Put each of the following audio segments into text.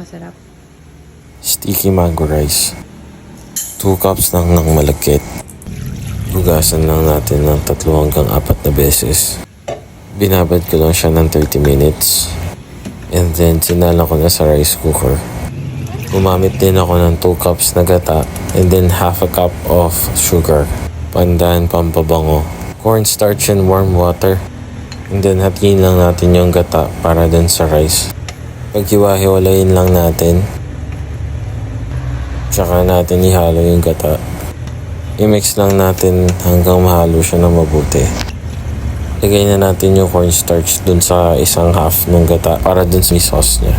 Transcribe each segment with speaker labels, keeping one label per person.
Speaker 1: masarap.
Speaker 2: Sticky mango rice. 2 cups lang ng malagkit. Hugasan lang natin ng 3 hanggang 4 na beses. Binabad ko lang siya ng 30 minutes. And then, sinala ko na sa rice cooker. Gumamit din ako ng 2 cups na gata and then half a cup of sugar. Pandan, pampabango. Cornstarch and warm water. And then, hatiin lang natin yung gata para dun sa rice. Paghiwa-hiwalayin lang natin. Tsaka natin ihalo yung gata. I-mix lang natin hanggang mahalo siya na mabuti. Lagay na natin yung cornstarch dun sa isang half ng gata para dun sa sauce niya.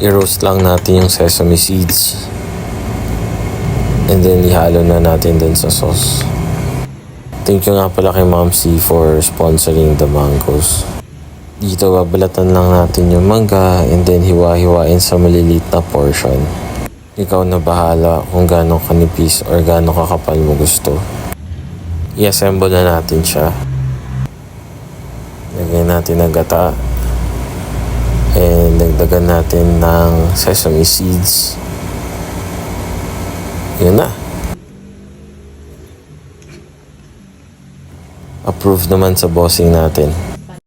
Speaker 2: I-roast lang natin yung sesame seeds. And then ihalo na natin dun sa sauce. Thank you nga pala kay Mom C for sponsoring the mangoes. Dito babalatan lang natin yung mangga and then hiwa-hiwain sa maliliit na portion. Ikaw na bahala kung gaano kanipis or gaano kakapal mo gusto. I-assemble na natin siya. Lagyan natin ng gata. And dagdagan natin ng sesame seeds. Yun na. Approved naman sa bossing natin.